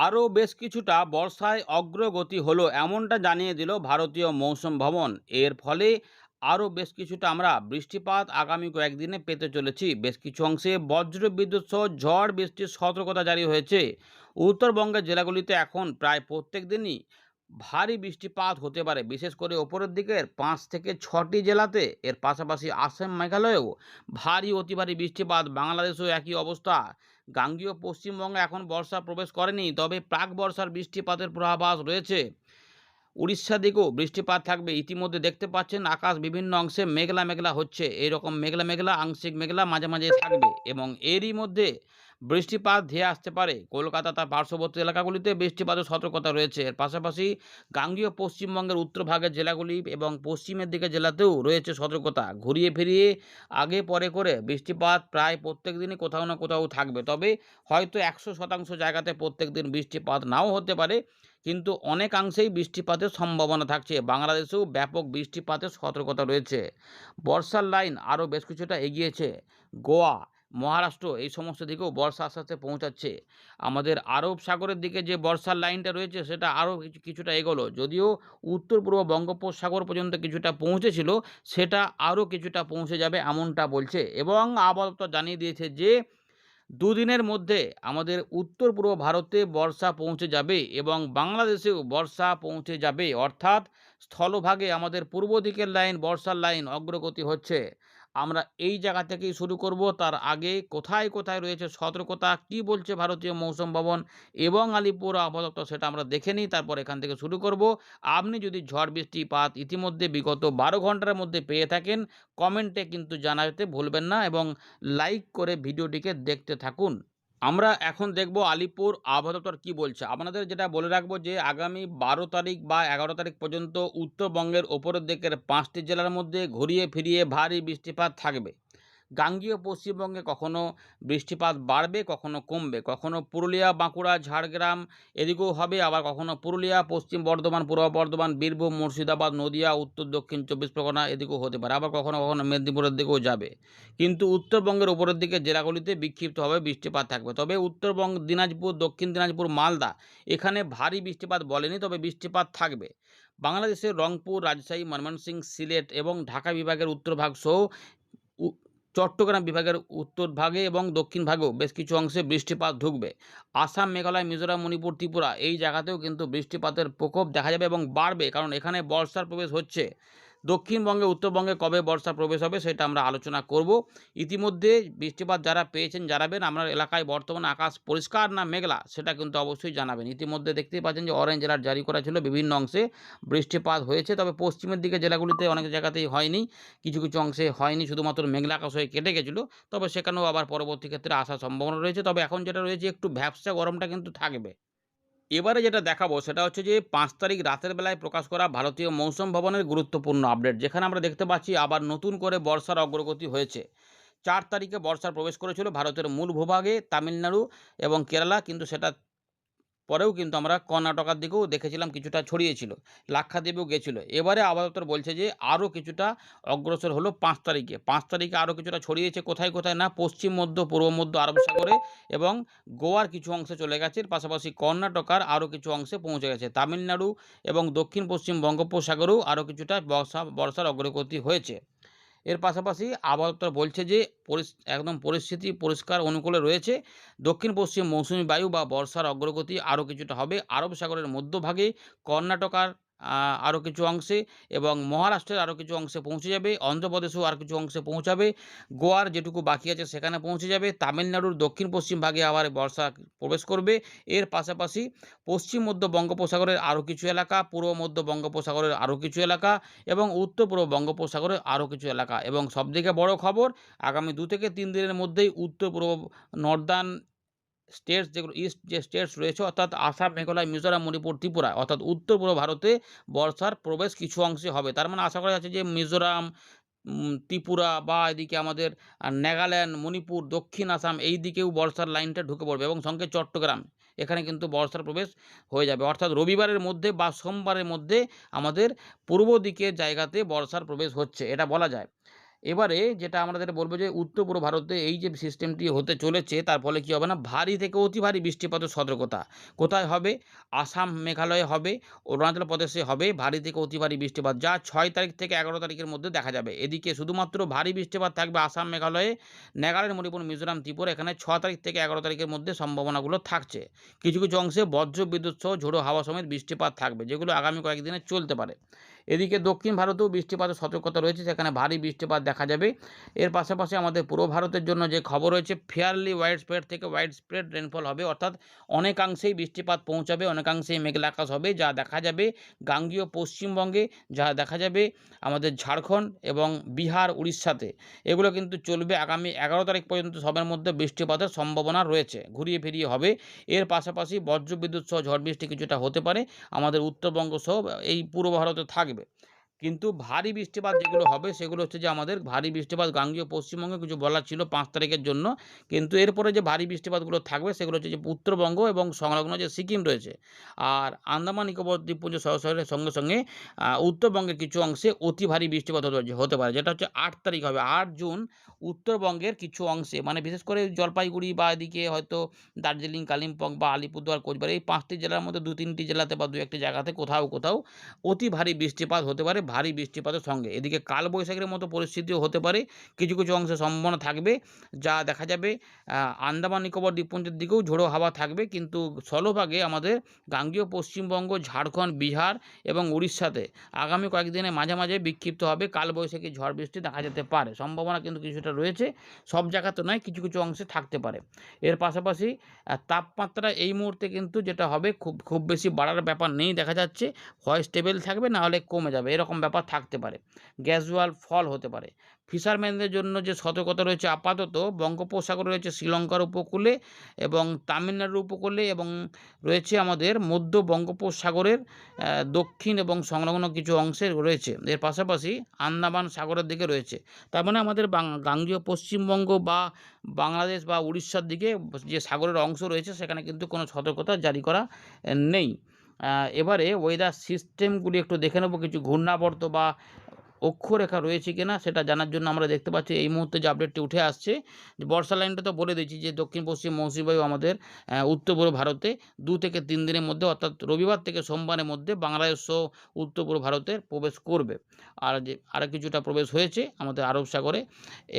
আরও বেশ কিছুটা বর্ষায় অগ্রগতি হলো এমনটা জানিয়ে দিল ভারতীয় মৌসুম ভবন। এর ফলে আরও বেশ কিছুটা আমরা বৃষ্টিপাত আগামী কয়েকদিনে পেতে চলেছি। বেশ কিছু অংশে বজ্র বিদ্যুৎ সহ ঝড় বৃষ্টির সতর্কতা জারি হয়েছে। উত্তরবঙ্গের জেলাগুলিতে এখন প্রায় প্রত্যেক দিনই ভারী বৃষ্টিপাত হতে পারে, বিশেষ করে ওপরের দিকের 5 থেকে 6টি জেলাতে। এর পাশাপাশি আসাম মেঘালয়েও ভারী অতি ভারী বৃষ্টিপাত। বাংলাদেশেও একই অবস্থা। গাঙ্গীয় পশ্চিমবঙ্গে এখন বর্ষা প্রবেশ করেনি, তবে প্রাক বর্ষার বৃষ্টিপাতের পূর্বাভাস রয়েছে। উড়িষ্যা দিকেও বৃষ্টিপাত থাকবে। ইতিমধ্যে দেখতে পাচ্ছেন আকাশ বিভিন্ন অংশে মেঘলা মেঘলা হচ্ছে। এইরকম মেঘলা মেঘলা, আংশিক মেঘলা মাঝে মাঝে থাকবে এবং এরই মধ্যে বৃষ্টিপাত ধেয়ে আসতে পারে। কলকাতা তার পার্শ্ববর্তী এলাকাগুলিতে বৃষ্টিপাতের সতর্কতা রয়েছে। এর পাশাপাশি গাঙ্গীয় পশ্চিমবঙ্গের উত্তরভাগের জেলাগুলি এবং পশ্চিমের দিকে জেলাতেও রয়েছে সতর্কতা। ঘুরিয়ে ফিরিয়ে আগে পরে করে বৃষ্টিপাত প্রায় প্রত্যেক দিনই কোথাও না কোথাও থাকবে। তবে হয়তো 100% জায়গাতে প্রত্যেক দিন বৃষ্টিপাত নাও হতে পারে, কিন্তু অনেকাংশেই বৃষ্টিপাতের সম্ভাবনা থাকছে। বাংলাদেশেও ব্যাপক বৃষ্টিপাতের সতর্কতা রয়েছে। বর্ষার লাইন আরও বেশ কিছুটা এগিয়েছে। গোয়া, মহারাষ্ট্র এই সমস্ত দিকেও বর্ষা আস্তে আস্তে পৌঁছাচ্ছে। আমাদের আরব সাগরের দিকে যে বর্ষার লাইনটা রয়েছে সেটা আরও কিছুটা এগোলো। যদিও উত্তর পূর্ব বঙ্গোপসাগর পর্যন্ত কিছুটা পৌঁছেছিল, সেটা আরও কিছুটা পৌঁছে যাবে এমনটা বলছে। এবং আবহাওয়া দপ্তর জানিয়ে দিয়েছে যে দুদিনের মধ্যে আমাদের উত্তর পূর্ব ভারতে বর্ষা পৌঁছে যাবে এবং বাংলাদেশেও বর্ষা পৌঁছে যাবে। অর্থাৎ স্থলভাগে আমাদের পূর্ব দিকের লাইন, বর্ষার লাইন অগ্রগতি হচ্ছে। আমরা এই জায়গা থেকেই শুরু করব। তার আগে কোথায় কোথায় রয়েছে সতর্কতা, কি বলছে ভারতীয় মৌসুম ভবন এবং আলিপুর আবহাওয়া দপ্তর, সেটা আমরা দেখে নিই, তারপর এখান থেকে শুরু করব। আপনি যদি ঝড় বৃষ্টিপাত ইতিমধ্যে বিগত 12 ঘন্টার মধ্যে পেয়ে থাকেন, কমেন্টে কিন্তু জানাতে ভুলবেন না এবং লাইক করে ভিডিওটিকে দেখতে থাকুন। আমরা এখন দেখব আলিপুর আবহাওয়া দপ্তর কী বলছে। আপনাদের যেটা বলে রাখবো যে আগামী 12 তারিখ বা 11 তারিখ পর্যন্ত উত্তরবঙ্গের ওপরের দিকের 5টি জেলার মধ্যে ঘুরিয়ে ফিরিয়ে ভারী বৃষ্টিপাত থাকবে। গাঙ্গীয় পশ্চিমবঙ্গে কখনো বৃষ্টিপাত বাড়বে, কখনো কমবে। কখনো পুরুলিয়া, বাঁকুড়া, ঝাড়গ্রাম এদিকেও হবে, আবার কখনো পুরুলিয়া, পশ্চিম বর্ধমান, পূর্ব বর্ধমান, বীরভূম, মুর্শিদাবাদ, নদিয়া, উত্তর দক্ষিণ 24 পরগনা এদিকেও হতে পারে। আবার কখনো কখনো মেদিনীপুরের দিকেও যাবে। কিন্তু উত্তরবঙ্গের উপরের দিকে জেলাগুলিতে বিক্ষিপ্তভাবে বৃষ্টিপাত থাকবে। তবে উত্তরবঙ্গ, দিনাজপুর, দক্ষিণ দিনাজপুর, মালদা এখানে ভারী বৃষ্টিপাত বলেনি, তবে বৃষ্টিপাত থাকবে। বাংলাদেশের রংপুর, রাজশাহী, ময়মনসিংহ, সিলেট এবং ঢাকা বিভাগের উত্তরভাগ সহ চট্টগ্রাম বিভাগের উত্তর ভাগে এবং দক্ষিণ ভাগেও বেশ কিছু অংশে বৃষ্টিপাত ঢুকবে। আসাম, মেঘালয়, মিজোরাম, মণিপুর, ত্রিপুরা এই জায়গাতেও কিন্তু বৃষ্টিপাতের প্রকোপ দেখা যাবে এবং বাড়বে, কারণ এখানে বর্ষার প্রবেশ হচ্ছে। দক্ষিণবঙ্গে, উত্তরবঙ্গে কবে বর্ষা প্রবেশ হবে সেটা আমরা আলোচনা করব। ইতিমধ্যে বৃষ্টিপাত যারা পেয়েছেন জানাবেন। আপনার এলাকায় বর্তমানে আকাশ পরিষ্কার না মেঘলা সেটা কিন্তু অবশ্যই জানাবেন। ইতিমধ্যে দেখতেই পাচ্ছেন যে অরেঞ্জ অ্যালার্ট জারি করা ছিল, বিভিন্ন অংশে বৃষ্টিপাত হয়েছে। তবে পশ্চিমের দিকে জেলাগুলিতে অনেক জায়গাতেই হয়নি, কিছু কিছু অংশে হয়নি, শুধুমাত্র মেঘলা আকাশ হয়ে কেটে গেছিলো। তবে সেখানেও আবার পরবর্তী ক্ষেত্রে আসার সম্ভাবনা রয়েছে। তবে এখন যেটা রয়েছে একটু ভ্যাপসা গরমটা কিন্তু থাকবে। এবারে যেটা দেখাবো সেটা হচ্ছে যে 5 তারিখ রাতের বেলায় প্রকাশ করা ভারতীয় মৌসুম ভবনের গুরুত্বপূর্ণ আপডেট, যেখানে আমরা দেখতে পাচ্ছি আবার নতুন করে বর্ষার অগ্রগতি হয়েছে। 4 তারিখে বর্ষার প্রবেশ করেছিল ভারতের মূল ভূভাগে, তামিলনাড়ু এবং কেরালা, কিন্তু সেটা পরেও কিন্তু আমরা কর্ণাটকার দিকেও দেখেছিলাম কিছুটা ছড়িয়েছিল, লাক্ষাদ্বীপেও গেছিলো। এবারে আবহাওয়া দপ্তর বলছে যে আরও কিছুটা অগ্রসর হলো 5 তারিখে। 5 তারিখে আরও কিছুটা ছড়িয়েছে, কোথায় কোথায় না পশ্চিম মধ্য, পূর্ব মধ্য আরব সাগরে এবং গোয়ার কিছু অংশে চলে গেছে। পাশাপাশি কর্ণাটকার আরও কিছু অংশে পৌঁছে গেছে। তামিলনাড়ু এবং দক্ষিণ পশ্চিম বঙ্গোপসাগরেও আরও কিছুটা বর্ষার অগ্রগতি হয়েছে। এর পাশাপাশি আবহাওয়া দপ্তর বলছে যে একদম পরিস্থিতি পরিষ্কার অনুকূলে রয়েছে। দক্ষিণ পশ্চিম মৌসুমি বায়ু বা বর্ষার অগ্রগতি আরও কিছুটা হবে আরব সাগরের মধ্যভাগে, কর্ণাটকার আরও কিছু অংশে এবং মহারাষ্ট্রের আরও কিছু অংশে পৌঁছে যাবে। অন্ধ্রপ্রদেশেও আর কিছু অংশে পৌঁছাবে। গোয়ার যেটুকু বাকি আছে সেখানে পৌঁছে যাবে। তামিলনাড়ুর দক্ষিণ পশ্চিম ভাগে আবার বর্ষা প্রবেশ করবে। এর পাশাপাশি পশ্চিম মধ্য বঙ্গোপসাগরের আরও কিছু এলাকা, পূর্ব মধ্য বঙ্গোপসাগরের আরও কিছু এলাকা এবং উত্তর পূর্ব বঙ্গোপসাগরের আরও কিছু এলাকা। এবং সবথেকে বড় খবর, আগামী 2 থেকে 3 দিনের মধ্যেই উত্তর পূর্ব নর্দার্ন স্টেটস, যেগুলো ইস্ট যে স্টেটস রয়েছে অর্থাৎ আসাম, মেঘালয়, মিজোরাম, মণিপুর, ত্রিপুরা অর্থাৎ উত্তর পূর্ব ভারতে বর্ষার প্রবেশ কিছু অংশে হবে। তার মানে আশা করা যাচ্ছে যে মিজোরাম, ত্রিপুরা বা এদিকে আমাদের নাগাল্যান্ড, মণিপুর, দক্ষিণ আসাম এই দিকেও বর্ষার লাইনটা ঢুকে পড়বে এবং সঙ্গে চট্টগ্রাম এখানে কিন্তু বর্ষার প্রবেশ হয়ে যাবে। অর্থাৎ রবিবারের মধ্যে বা সোমবারের মধ্যে আমাদের পূর্ব দিকের জায়গাতে বর্ষার প্রবেশ হচ্ছে, এটা বলা যায়। এবারে যেটা আমাদের বলব যে উত্তর পূর্ব ভারতে এই যে সিস্টেমটি হতে চলেছে তার ফলে কী হবে না, ভারী থেকে অতি ভারী বৃষ্টিপাতের সতর্কতা। কোথায় হবে? আসাম, মেঘালয়ে হবে, অরুণাচল প্রদেশে হবে ভারী থেকে অতি ভারী বৃষ্টিপাত, যা ৬ তারিখ থেকে ১১ তারিখের মধ্যে দেখা যাবে। এদিকে শুধুমাত্র ভারী বৃষ্টিপাত থাকবে আসাম, মেঘালয়ে, নাগাল্যান্ড, মণিপুর, মিজোরাম, ত্রিপুরা। এখানে ৬ তারিখ থেকে ১১ তারিখের মধ্যে সম্ভাবনাগুলো থাকছে। কিছু কিছু অংশে বজ্র বিদ্যুৎ সহ ঝোড়ো হাওয়া সমেত বৃষ্টিপাত থাকবে, যেগুলো আগামী কয়েকদিনে চলতে পারে। এদিকে দক্ষিণ ভারতেও বৃষ্টিপাতের সতর্কতা রয়েছে, সেখানে ভারী বৃষ্টিপাত দেখা যাবে। এর পাশাপাশি আমাদের পূর্ব ভারতের জন্য যে খবর রয়েছে, ফেয়ারলি ওয়াইড স্প্রেড থেকে ওয়াইড স্প্রেড রেনফল হবে, অর্থাৎ অনেকাংশেই বৃষ্টিপাত পৌঁছাবে, অনেকাংশেই মেঘলা আকাশ হবে, যা দেখা যাবে গাঙ্গীয় পশ্চিমবঙ্গে, যা দেখা যাবে আমাদের ঝাড়খণ্ড এবং বিহার, উড়িষ্যাতে। এগুলো কিন্তু চলবে আগামী ১১ তারিখ পর্যন্ত, সবের মধ্যে বৃষ্টিপাতের সম্ভাবনা রয়েছে, ঘুরিয়ে ফিরিয়ে হবে। এর পাশাপাশি বজ্রবিদ্যুৎ সহ ঝড় বৃষ্টি কিছুটা হতে পারে আমাদের উত্তরবঙ্গ সহ এই পূর্ব ভারতে থাকবে। কিন্তু ভারী বৃষ্টিপাত যেগুলো হবে সেগুলো হচ্ছে যে আমাদের ভারী বৃষ্টিপাত গাঙ্গীয় পশ্চিমবঙ্গে কিছু বলার ছিল ৫ তারিখের জন্য। কিন্তু এরপরে যে ভারী বৃষ্টিপাতগুলো থাকবে সেগুলো হচ্ছে যে উত্তরবঙ্গ এবং সংলগ্ন যে সিকিম রয়েছে। আর আন্দামান নিকোবর দ্বীপপুঞ্জ সহ সঙ্গে সঙ্গে উত্তরবঙ্গের কিছু অংশে অতি ভারী বৃষ্টিপাত হতে পারে, যেটা হচ্ছে ৮ তারিখ হবে। ৮ জুন উত্তরবঙ্গের কিছু অংশে, মানে বিশেষ করে জলপাইগুড়ি বা এদিকে হয়তো দার্জিলিং, কালিম্পং বা আলিপুরদুয়ার, কোচবিহার, এই ৫টি জেলার মধ্যে ২-৩টি জেলাতে বা ২-১টি জায়গাতে কোথাও কোথাও অতি ভারী বৃষ্টিপাত হতে পারে, ভারী বৃষ্টিপাতের সঙ্গে। এদিকে কালবৈশাখীর মতো পরিস্থিতিও হতে পারে, কিছু কিছু অংশে সম্ভাবনা থাকবে, যা দেখা যাবে আন্দামান নিকোবর দ্বীপপুঞ্জের দিকেও ঝোড়ো হাওয়া থাকবে। কিন্তু স্থলভাগে আমাদের গাঙ্গীয় পশ্চিমবঙ্গ, ঝাড়খণ্ড, বিহার এবং উড়িষ্যাতে আগামী কয়েকদিনে মাঝে মাঝে বিক্ষিপ্তভাবে কালবৈশাখী ঝড় বৃষ্টি দেখা যেতে পারে, সম্ভাবনা কিন্তু কিছুটা রয়েছে, সব জায়গাতে নয়, কিছু কিছু অংশে থাকতে পারে। এর পাশাপাশি তাপমাত্রা এই মুহূর্তে কিন্তু যেটা হবে, খুব খুব বেশি বাড়ার ব্যাপার নেই দেখা যাচ্ছে, হয় স্টেবল থাকবে, না হলে কমে যাবে, এরকম ব্যাপার থাকতে পারে, গ্যাজুয়াল ফল হতে পারে। ফিশারম্যানদের জন্য যে সতর্কতা রয়েছে আপাতত, বঙ্গোপসাগরে রয়েছে শ্রীলঙ্কার উপকূলে এবং তামিলনাড়ুর উপকূলে, এবং রয়েছে আমাদের মধ্য বঙ্গোপসাগরের দক্ষিণ এবং সংলগ্ন কিছু অংশে রয়েছে। এর পাশাপাশি আন্দামান সাগরের দিকে রয়েছে। তার মানে আমাদের গাঙ্গীয় পশ্চিমবঙ্গ বা বাংলাদেশ বা উড়িষ্যার দিকে যে সাগরের অংশ রয়েছে সেখানে কিন্তু কোনো সতর্কতা জারি করা নেই। এবারে ওয়েদার সিস্টেমগুলি একটু দেখে নেব, কিছু ঘূর্ণাবর্ত বা অক্ষরেখা রয়েছে কিনা সেটা জানার জন্য আমরা দেখতে পাচ্ছি এই মুহূর্তে যে আপডেটটি উঠে আসছে, যে বর্ষা লাইনটা তো বলে দিয়েছি যে দক্ষিণ পশ্চিম মৌসুমী বায়ু আমাদের উত্তর পূর্ব ভারতে ২ থেকে ৩ দিনের মধ্যে, অর্থাৎ রবিবার থেকে সোমবারের মধ্যে বাংলাদেশ সহ উত্তর পূর্ব ভারতে প্রবেশ করবে। আর যে আরও কিছুটা প্রবেশ হয়েছে আমাদের আরব সাগরে।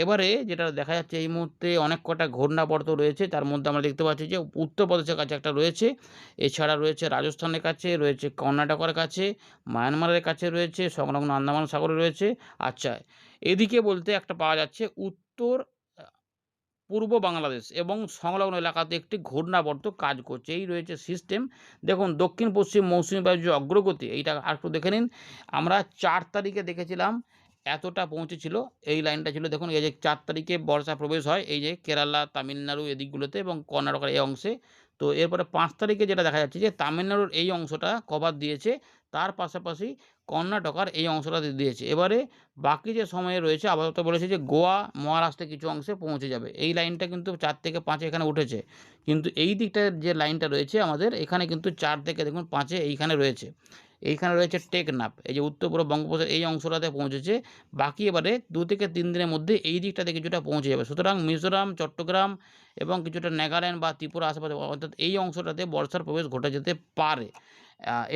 এবারে যেটা দেখা যাচ্ছে এই মুহূর্তে অনেক কটা ঘূর্ণাবর্ত রয়েছে, তার মধ্যে আমরা দেখতে পাচ্ছি যে উত্তরপ্রদেশের কাছে একটা রয়েছে, এছাড়া রয়েছে রাজস্থানের কাছে, রয়েছে কর্ণাটকের কাছে, মায়ানমারের কাছে রয়েছে, সংলগ্ন আন্দামান সাগরে রয়েছে। আচ্ছা, এদিকে বলতে একটা পাওয়া যাচ্ছে উত্তর পূর্ব বাংলাদেশ এবং সংলগ্ন এলাকাতে একটি ঘূর্ণাবর্ত কাজ করছে, এই রয়েছে সিস্টেম। দেখুন দক্ষিণ পশ্চিম মৌসুমী বায়ুর যে অগ্রগতি, এইটা আরেকটু দেখে নিন। আমরা ৪ তারিখে দেখেছিলাম এতটা পৌঁছেছিল, এই লাইনটা ছিল, দেখুন এই যে ৪ তারিখে বর্ষা প্রবেশ হয় এই যে কেরালা, তামিলনাড়ু এদিকগুলোতে এবং কর্ণাটকের এই অংশে। তো এরপরে ৫ তারিখে যেটা দেখা যাচ্ছে যে তামিলনাড়ুর এই অংশটা কভার দিয়েছে, তার পাশাপাশি কর্ণাটকার এই অংশটা দিয়েছে। এবারে বাকি যে সময়ে রয়েছে আপাতত বলেছে যে গোয়া, মহারাষ্ট্রের কিছু অংশে পৌঁছে যাবে। এই লাইনটা কিন্তু ৪ থেকে ৫ এখানে উঠেছে, কিন্তু এই দিকটার যে লাইনটা রয়েছে আমাদের এখানে কিন্তু ৪ থেকে দেখুন ৫ এইখানে রয়েছে। এইখানে রয়েছে টেকনাফ, এই যে উত্তর পূর্ব বঙ্গোপসাগর এই অংশটাতে পৌঁছেছে। বাকি এবারে ২ থেকে ৩ দিনের মধ্যে এই দিকটাতে কিছুটা পৌঁছে যাবে। সুতরাং মিজোরাম, চট্টগ্রাম এবং কিছুটা নাগাল্যান্ড বা ত্রিপুরা আশেপাশে, অর্থাৎ এই অংশটাতে বর্ষার প্রবেশ ঘটে যেতে পারে।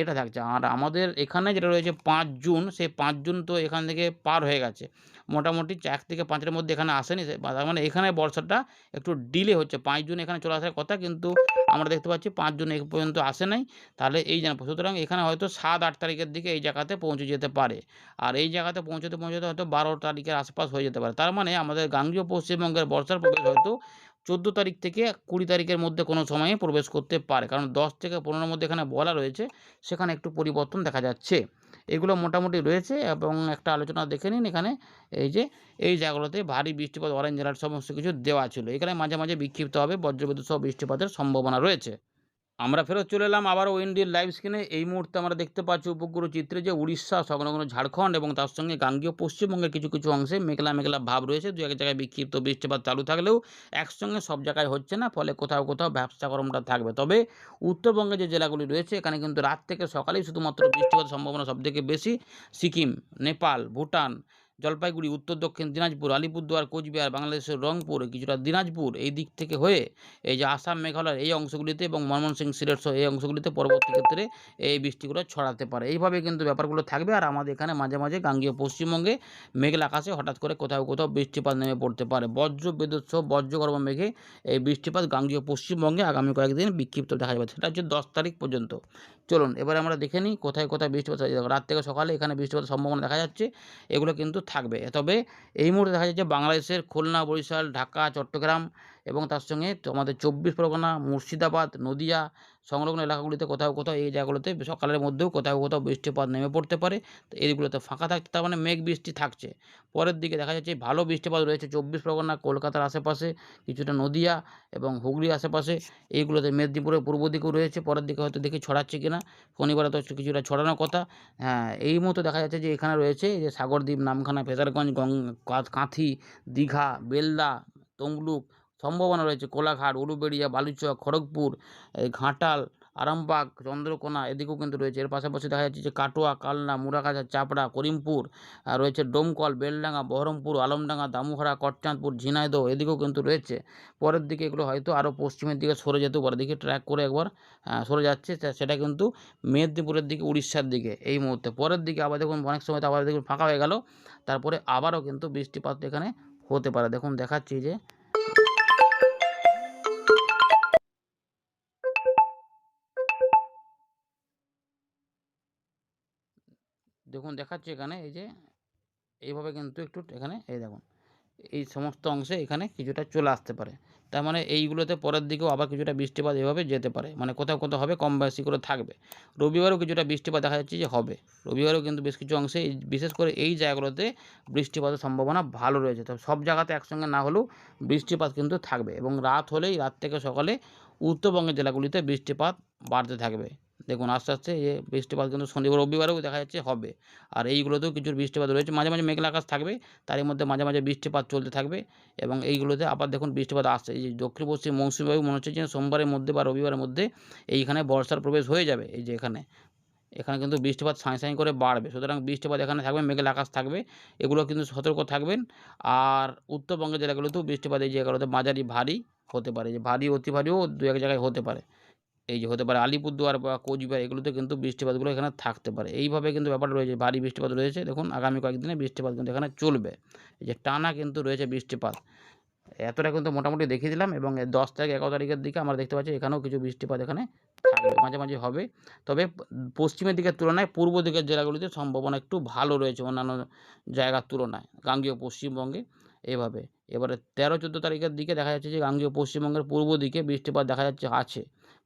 এটা থাকছে। আর আমাদের এখানে যেটা রয়েছে ৫ জুন, সেই ৫ জুন তো এখান থেকে পার হয়ে গেছে। মোটামুটি ১ থেকে ৫ এর মধ্যে এখানে আসেনি। তার মানে এখানে বর্ষাটা একটু ডিলে হচ্ছে। ৫ জুন এখানে চলে আসার কথা, কিন্তু আমরা দেখতে পাচ্ছি ৫ জুন এই পর্যন্ত আসে নাই। তাহলে এই সুতরাং এখানে হয়তো ৭-৮ তারিখের দিকে এই জায়গাতে পৌঁছে যেতে পারে। আর এই জায়গাতে পৌঁছাতে হয়তো ১২ তারিখের আশপাশ হয়ে যেতে পারে। তার মানে আমাদের গাঙ্গেয় পশ্চিমবঙ্গের বর্ষার প্রবেশ হয়তো ১৪ তারিখ থেকে ২০ তারিখের মধ্যে কোনো সময়ে প্রবেশ করতে পারে। কারণ ১০ থেকে ১৫ এর মধ্যে এখানে বলা রয়েছে, সেখানে একটু পরিবর্তন দেখা যাচ্ছে। এগুলো মোটামুটি রয়েছে এবং একটা আলোচনা দেখে নিন এখানে, এই যে এই জায়গাগুলোতে ভারী বৃষ্টিপাত, অরেঞ্জ অ্যালার্ট সমস্ত কিছু দেওয়া ছিল। এখানে মাঝে মাঝে বিক্ষিপ্ত হবে বজ্রবিদ্যুৎ সহ বৃষ্টিপাতের সম্ভাবনা রয়েছে। আমরা ফেরত চলে এলাম আবারও ইন্ডিয়ান লাইভ স্ক্রিনে। এই মুহূর্তে আমরা দেখতে পাচ্ছি উপগ্রহ চিত্রে যে উড়িষ্যা, সংলগ্ন ঝাড়খণ্ড এবং তার সঙ্গে গাঙ্গেয় পশ্চিমবঙ্গের কিছু কিছু অংশে মেঘলা মেঘলা ভাব রয়েছে। দু এক জায়গায় বিক্ষিপ্ত বৃষ্টিপাত চালু থাকলেও একসঙ্গে সব জায়গায় হচ্ছে না, ফলে কোথাও কোথাও ভ্যাপসা গরমটা থাকবে। তবে উত্তরবঙ্গে যে জেলাগুলি রয়েছে এখানে কিন্তু রাত থেকে সকালেই শুধুমাত্র বৃষ্টিপাতের সম্ভাবনা সবথেকে বেশি। সিকিম, নেপাল, ভুটান, জলপাইগুড়ি, উত্তর দক্ষিণ দিনাজপুর, আলিপুরদুয়ার, কোচবিহার, বাংলাদেশের রংপুর, কিছুটা দিনাজপুর এই দিক থেকে হয়ে এই যে আসাম, মেঘালয় এই অংশগুলিতে এবং ময়মনসিংহ, সিলেট সহ এই অংশগুলিতে পরবর্তী ক্ষেত্রে এই বৃষ্টিগুলো ছড়াতে পারে। এইভাবে কিন্তু ব্যাপারগুলো থাকবে। আর আমাদের এখানে মাঝে মাঝে গাঙ্গেয় পশ্চিমবঙ্গে মেঘলা আকাশে হঠাৎ করে কোথাও কোথাও বৃষ্টিপাত নেমে পড়তে পারে। বজ্র বিদ্যুৎ সহ বজ্রগর্ভ মেঘে এই বৃষ্টিপাত গাঙ্গেয় পশ্চিমবঙ্গে আগামী কয়েকদিন বিক্ষিপ্ত দেখা যাবে। সেটা হচ্ছে 10 তারিখ পর্যন্ত। চলুন এবারে আমরা দেখে নিই কোথায় কোথায় বৃষ্টিপাত হয়। রাত থেকে সকালে এখানে বৃষ্টিপাতের সম্ভাবনা দেখা যাচ্ছে, এগুলো কিন্তু থাকবে। তবে এই মুহূর্তে দেখা যাচ্ছে বাংলাদেশের খুলনা, বরিশাল, ঢাকা, চট্টগ্রাম এবং তার সঙ্গে আমাদের 24 পরগনা, মুর্শিদাবাদ, নদিয়া সংলগ্ন এলাকাগুলিতে কোথাও কোথাও এই জায়গাগুলোতে সকালের মধ্যেও কোথাও কোথাও বৃষ্টিপাত নেমে পড়তে পারে। তো এইগুলোতে ফাঁকা থাকছে, তার মানে মেঘ বৃষ্টি থাকছে। পরের দিকে দেখা যাচ্ছে ভালো বৃষ্টিপাত রয়েছে 24 পরগনা, কলকাতার আশেপাশে, কিছুটা নদিয়া এবং হুগলির আশেপাশে, এইগুলোতে মেদিনীপুরের পূর্ব দিকেও রয়েছে। পরের দিকে হয়তো দেখি ছড়াচ্ছে কিনা, শনিবারে তো কিছুটা ছড়ানোর কথা। হ্যাঁ, এই মুহূর্তে দেখা যাচ্ছে যে এখানে রয়েছে এই যে সাগরদ্বীপ, নামখানা, ফেজারগঞ্জ, কাঁথি, দীঘা, বেলদা, তমলুক, সম্ভাবনা রয়েছে কোলাঘাট, উলুবেড়িয়া, বালুচক, খড়গপুর, এই ঘাটাল, আরামবাগ, চন্দ্রকোনা এদিকেও কিন্তু রয়েছে। এর পাশাপাশি দেখা যাচ্ছে যে কাটোয়া, কালনা, মুরাগাছা, চাপড়া, করিমপুর, রয়েছে ডোমকল, বেলডাঙ্গা, বহরমপুর, আলমডাঙ্গা, দামুহরা, কটচাঁদপুর, ঝিনাইদহ এদিকেও কিন্তু রয়েছে। পরের দিকে এগুলো হয়তো আরও পশ্চিমের দিকে সরে যেতেও পারে। দেখি ট্র্যাক করে একবার, সরে যাচ্ছে, সেটা কিন্তু মেদিনীপুরের দিকে, উড়িষ্যার দিকে এই মুহূর্তে। পরের দিকে আবার দেখুন অনেক সময় তো আবার দেখুন ফাঁকা হয়ে গেল, তারপরে আবারও কিন্তু বৃষ্টিপাত এখানে হতে পারে। দেখুন দেখাচ্ছি যে দেখুন দেখাচ্ছি এখানে এই যে এইভাবে কিন্তু একটু এখানে এই দেখুন এই সমস্ত অংশে এখানে কিছুটা চলে আসতে পারে। তার মানে এইগুলোতে পরের দিকেও আবার কিছুটা বৃষ্টিপাত এভাবে যেতে পারে, মানে কোথাও কোথাও হবে, কম বেশি করে থাকবে। রবিবারেও কিছুটা বৃষ্টিপাত দেখা যাচ্ছে যে হবে। রবিবারেও কিন্তু বেশ কিছু অংশে বিশেষ করে এই জায়গাগুলোতে বৃষ্টিপাতের সম্ভাবনা ভালো রয়েছে। তবে সব জায়গাতে একসঙ্গে না হলেও বৃষ্টিপাত কিন্তু থাকবে এবং রাত হলেই রাত থেকে সকালে উত্তরবঙ্গের জেলাগুলিতে বৃষ্টিপাত বাড়তে থাকবে। দেখুন আস্তে আস্তে এই বৃষ্টিপাত কিন্তু শনিবার রবিবারেও দেখা যাচ্ছে হবে। আর এইগুলোতেও কিছু বৃষ্টিপাত রয়েছে, মাঝে মাঝে মেঘলা আকাশ থাকবে, তারই মধ্যে মাঝে মাঝে বৃষ্টিপাত চলতে থাকবে এবং এইগুলোতে আবার দেখুন বৃষ্টিপাত আসছে। এই যে দক্ষিণ পশ্চিম মৌসুমী বায়ু মনে হচ্ছে যে সোমবারের মধ্যে বা রবিবারের মধ্যে এইখানে বর্ষার প্রবেশ হয়ে যাবে। এই যে এখানে এখানে কিন্তু বৃষ্টিপাত সাঁই সাঁই করে বাড়বে। সুতরাং বৃষ্টিপাত এখানে থাকবে, মেঘলা আকাশ থাকবে, এগুলো কিন্তু সতর্ক থাকবেন। আর উত্তরবঙ্গের জেলাগুলোতেও বৃষ্টিপাত এই জায়গাগুলোতে মাঝারি ভারী হতে পারে, যে ভারী অতি ভারীও দু এক জায়গায় হতে পারে। এই যে হতে পারে আলিপুরদুয়ার বা কোচবিহার, এগুলোতে কিন্তু বৃষ্টিপাতগুলো এখানে থাকতে পারে। এইভাবে কিন্তু ব্যাপারটা রয়েছে, ভারী বৃষ্টিপাত রয়েছে। দেখুন আগামী কয়েকদিনে বৃষ্টিপাত কিন্তু এখানে চলবে। এই যে টানা কিন্তু রয়েছে বৃষ্টিপাত, এতটা কিন্তু মোটামুটি দেখিয়ে দিলাম। এবং 10 তারিখ 11 তারিখের দিকে আমরা দেখতে পাচ্ছি এখানেও কিছু বৃষ্টিপাত এখানে থাকবে, মাঝে মাঝে হবে। তবে পশ্চিমের দিকের তুলনায় পূর্ব দিকের জেলাগুলিতে সম্ভাবনা একটু ভালো রয়েছে অন্যান্য জায়গার তুলনায় গাঙ্গেয় পশ্চিমবঙ্গে। এভাবে এবারে 13-14 তারিখের দিকে দেখা যাচ্ছে যে গাঙ্গেয় পশ্চিমবঙ্গের পূর্ব দিকে বৃষ্টিপাত দেখা যাচ্ছে আছে।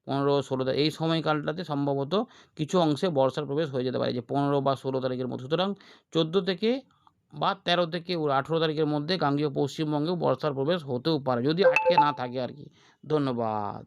15-16 তারিখ এই সময়কালটাতে সম্ভবত কিছু অংশে বর্ষার প্রবেশ হয়ে যেতে পারে, যে 15 বা 16 তারিখের মধ্যে। সুতরাং 14 থেকে বা 13 থেকে 18 তারিখের মধ্যে গাঙ্গেয় পশ্চিমবঙ্গেও বর্ষার প্রবেশ হতেও পারে, যদি আটকে না থাকে আর কি। ধন্যবাদ।